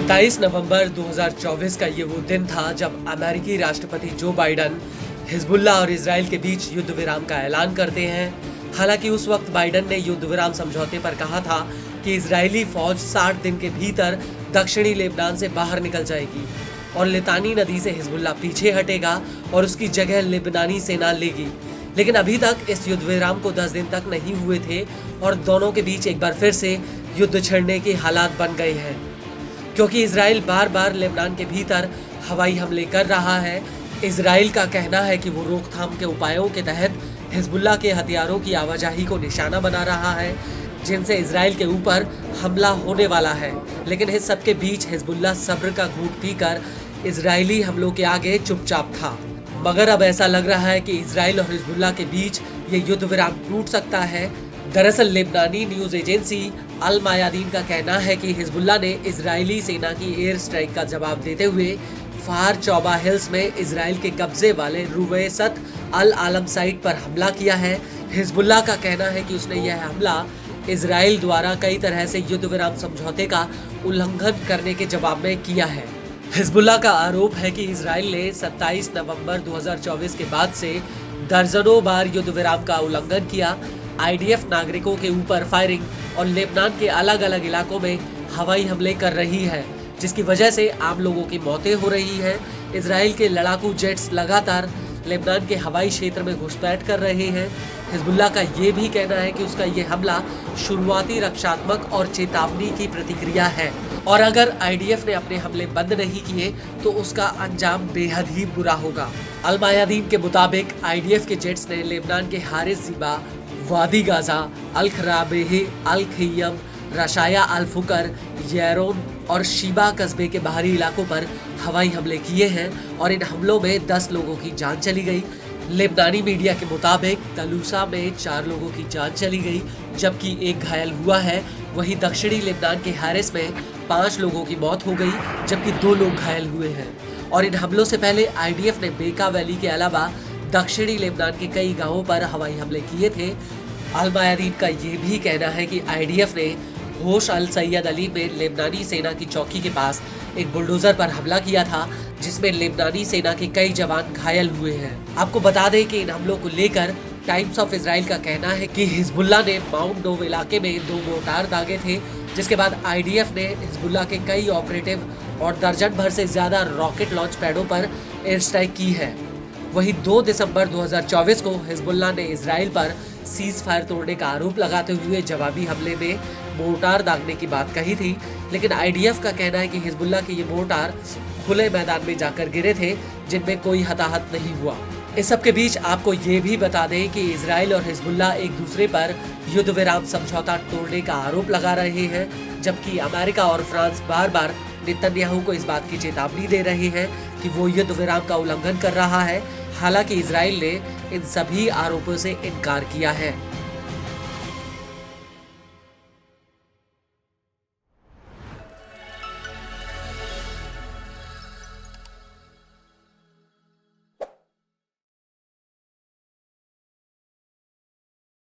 27 नवंबर 2024 का ये वो दिन था जब अमेरिकी राष्ट्रपति जो बाइडन हिजबुल्लाह और इजराइल के बीच युद्ध विराम का ऐलान करते हैं। हालांकि उस वक्त बाइडन ने युद्ध विराम समझौते पर कहा था कि इजरायली फौज 60 दिन के भीतर दक्षिणी लेबनान से बाहर निकल जाएगी और लितानी नदी से हिजबुल्लाह पीछे हटेगा और उसकी जगह लेबनानी सेना लेगी। लेकिन अभी तक इस युद्ध विराम को 10 दिन तक नहीं हुए थे और दोनों के बीच एक बार फिर से युद्ध छिड़ने के हालात बन गए हैं, क्योंकि इजराइल बार बार लेबनान के भीतर हवाई हमले कर रहा है। इजराइल का कहना है कि वो रोकथाम के उपायों के तहत हिजबुल्लाह के हथियारों की आवाजाही को निशाना बना रहा है, जिनसे इजराइल के ऊपर हमला होने वाला है। लेकिन इस सब के बीच हिजबुल्लाह सब्र का घूंट पीकर इजरायली हमलों के आगे चुपचाप था। मगर अब ऐसा लग रहा है कि इजराइल और हिजबुल्लाह के बीच ये युद्ध विराम टूट सकता है। दरअसल लेबनानी न्यूज एजेंसी अल मायादीन का कहना है कि हिजबुल्लाह ने इजरायली सेना की एयर स्ट्राइक का जवाब देते हुए फार चौबा हिल्स में इजराइल के कब्जे वाले रुवैसत अल आलम साइट पर हमला किया है। हिजबुल्लाह का कहना है कि उसने यह हमला इजराइल द्वारा कई तरह से युद्ध विराम समझौते का उल्लंघन करने के जवाब में किया है। हिजबुल्लाह का आरोप है कि इजराइल ने 27 नवंबर 2024 के बाद से दर्जनों बार युद्ध विराम का उल्लंघन किया। आईडीएफ नागरिकों के ऊपर फायरिंग और लेबनान के अलग अलग इलाकों में हवाई हमले कर रही है, जिसकी वजह से आम लोगों की मौतें हो रही हैं। इजराइल के लड़ाकू जेट्स लगातार लेबनान के हवाई क्षेत्र में घुसपैठ कर रहे हैं। हिजबुल्लाह का ये भी कहना है कि उसका ये हमला शुरुआती रक्षात्मक और चेतावनी की प्रतिक्रिया है और अगर आईडीएफ ने अपने हमले बंद नहीं किए तो उसका अंजाम बेहद ही बुरा होगा। अल मायादीन के मुताबिक आईडीएफ के जेट्स ने लेबनान के हारिस ज़िबा, वादी गाजा, अल खराबेह, अल खियम, रशाया अल फुकर, येरोन और शीबा कस्बे के बाहरी इलाकों पर हवाई हमले किए हैं और इन हमलों में 10 लोगों की जान चली गई। लेबनानी मीडिया के मुताबिक तलूसा में 4 लोगों की जान चली गई जबकि एक घायल हुआ है। वहीं दक्षिणी लेबनान के हारिस में 5 लोगों की मौत हो गई जबकि 2 लोग घायल हुए हैं। और इन हमलों से पहले आईडीएफ ने बेका वैली के अलावा दक्षिणी लेबनान के कई गांवों पर हवाई हमले किए थे। अल मायादीन का ये भी कहना है कि आईडीएफ ने होश अल सैयद अली में लेबनानी सेना की चौकी के पास एक बुलडोजर पर हमला किया था, जिसमें लेबनानी सेना के कई जवान घायल हुए हैं। आपको बता दें कि इन हमलों को लेकर टाइम्स ऑफ इजराइल का कहना है कि हिजबुल्लाह ने माउंट डोव इलाके में 2 मोर्टार दागे थे, जिसके बाद आईडीएफ ने हिजबुल्लाह के कई ऑपरेटिव और दर्जन भर से ज्यादा रॉकेट लॉन्च पैडों पर एयर स्ट्राइक की है। वहीं 2 दिसंबर 2024 को हिजबुल्लाह ने इजराइल पर सीज फायर तोड़ने का आरोप लगाते हुए जवाबी हमले में मोर्टार दागने की बात कही थी। लेकिन आईडीएफ का कहना है कि हिजबुल्लाह के ये मोर्टार खुले मैदान में जाकर गिरे थे, जिनमें कोई हताहत नहीं हुआ। इस सब के बीच आपको ये भी बता दें कि इजराइल और हिजबुल्लाह एक दूसरे पर युद्ध विराम समझौता तोड़ने का आरोप लगा रहे हैं, जबकि अमेरिका और फ्रांस बार बार नेतन्याहू को इस बात की चेतावनी दे रहे हैं कि वो युद्ध विराम का उल्लंघन कर रहा है। हालांकि इजराइल ने इन सभी आरोपों से इनकार किया है।